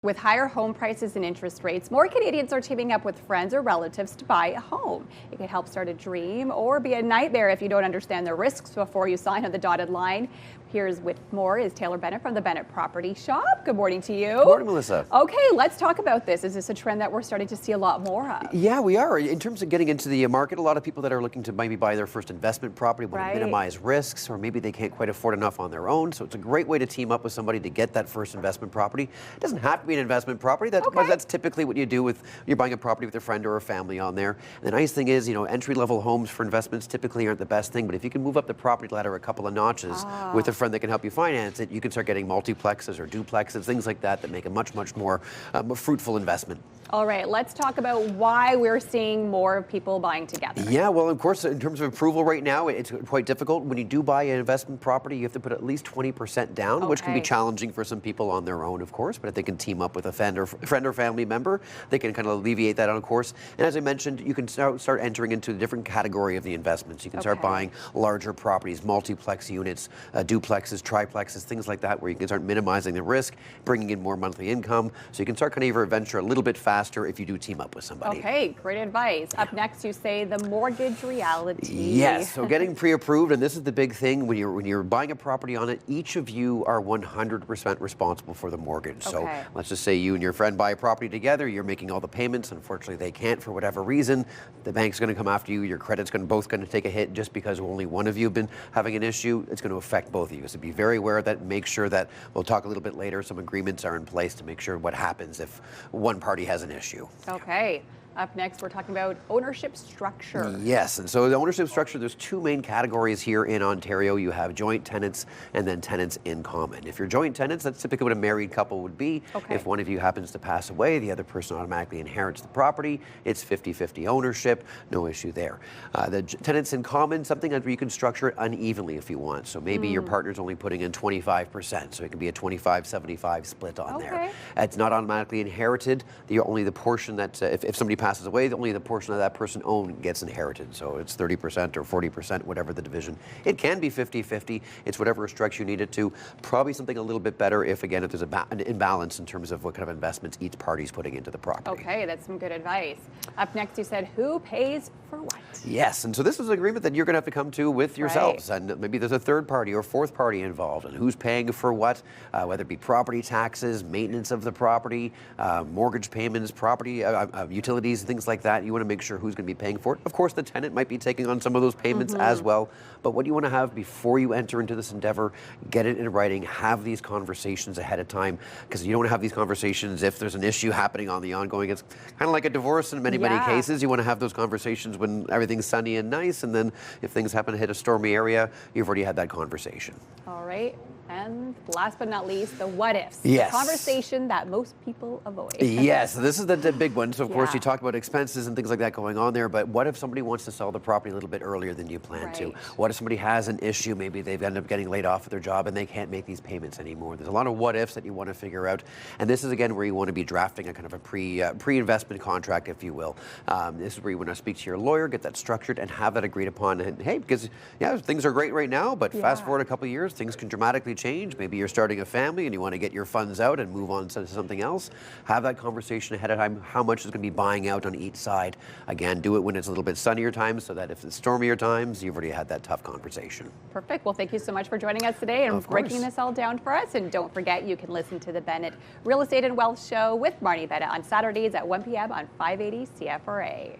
With higher home prices and interest rates, more Canadians are teaming up with friends or relatives to buy a home. It could help start a dream or be a nightmare if you don't understand the risks before you sign on the dotted line. Here's with more is Taylor Bennett from the Bennett Property Shop. Good morning to you. Good morning, Melissa. Okay, let's talk about this. Is this a trend that we're starting to see a lot more of? Yeah, we are. In terms of getting into the market, a lot of people that are looking to maybe buy their first investment property want to minimize risks, or maybe they can't quite afford enough on their own. So it's a great way to team up with somebody to get that first investment property. It doesn't have to be an investment property. But that's typically what you do with you're buying a property with a friend or a family on there. And the nice thing is, entry-level homes for investments typically aren't the best thing, but if you can move up the property ladder a couple of notches with a friend that can help you finance it, you can start getting multiplexes or duplexes, things like that make a much more fruitful investment. All right, let's talk about why we're seeing more people buying together. Yeah, well, of course, in terms of approval right now, it's quite difficult. When you do buy an investment property, you have to put at least 20% down, which can be challenging for some people on their own, of course. But if they can team up with a friend or family member, they can kind of alleviate that, of course. And as I mentioned, you can start entering into a different category of the investments. You can start buying larger properties, multiplex units, duplexes, triplexes, things like that, where you can start minimizing the risk, bringing in more monthly income. So you can start kind of your venture a little bit faster if you do team up with somebody. Okay, great advice. Up next, you say the mortgage reality. Yes, so getting pre-approved, and this is the big thing when you're buying a property on it, each of you are 100% responsible for the mortgage. So let's just say you and your friend buy a property together, you're making all the payments. Unfortunately, they can't for whatever reason. The bank's going to come after you. Your credit's both going to take a hit just because only one of you have been having an issue. It's going to affect both of you. So be very aware of that. Make sure that, we'll talk a little bit later, some agreements are in place to make sure what happens if one party has an issue. Okay. Up next, we're talking about ownership structure. Yes, and so the ownership structure, there's two main categories here in Ontario. You have joint tenants and then tenants in common. If you're joint tenants, that's typically what a married couple would be. If one of you happens to pass away, the other person automatically inherits the property. It's 50-50 ownership, no issue there. The tenants in common, something that you can structure it unevenly if you want. So maybe your partner's only putting in 25%, so it can be a 25-75 split on there. It's not automatically inherited. Only the portion that, if somebody passes away, only the portion of that person owned gets inherited. So it's 30% or 40%, whatever the division. It can be 50-50. It's whatever structure you need it to. Probably something a little bit better if there's an imbalance in terms of what kind of investments each party's putting into the property. Okay, that's some good advice. Up next, you said who pays for what? Yes, and so this is an agreement that you're going to have to come to with yourselves. And maybe there's a third party or fourth party involved, and who's paying for what, whether it be property taxes, maintenance of the property, mortgage payments, property utilities, things like that. You want to make sure who's going to be paying for it. Of course, the tenant might be taking on some of those payments as well. But what you want to have before you enter into this endeavor, get it in writing, have these conversations ahead of time, because you don't want to have these conversations if there's an issue happening on the ongoing. It's kind of like a divorce in many cases. You want to have those conversations when everything's sunny and nice, and then if things happen to hit a stormy area, you've already had that conversation. All right. And last but not least, the what ifs. Yes. The conversation that most people avoid. Yes, this is the big one. So, of course, you talk about expenses and things like that going on there, but what if somebody wants to sell the property a little bit earlier than you plan to? What if somebody has an issue? Maybe they've ended up getting laid off of their job and they can't make these payments anymore. There's a lot of what ifs that you want to figure out. And this is, again, where you want to be drafting a kind of a pre-investment contract, if you will. This is where you want to speak to your lawyer, get that structured, and have that agreed upon. And, hey, because, things are great right now, but fast forward a couple of years, things can dramatically change. Maybe you're starting a family and you want to get your funds out and move on to something else. Have that conversation ahead of time. How much is going to be buying out on each side? Again, do it when it's a little bit sunnier times, so that if it's stormier times, you've already had that tough conversation. Perfect. Well, thank you so much for joining us today and breaking this all down for us. And don't forget, you can listen to the Bennett Real Estate and Wealth Show with Marnie Bennett on Saturdays at 1 p.m. on 580 CFRA.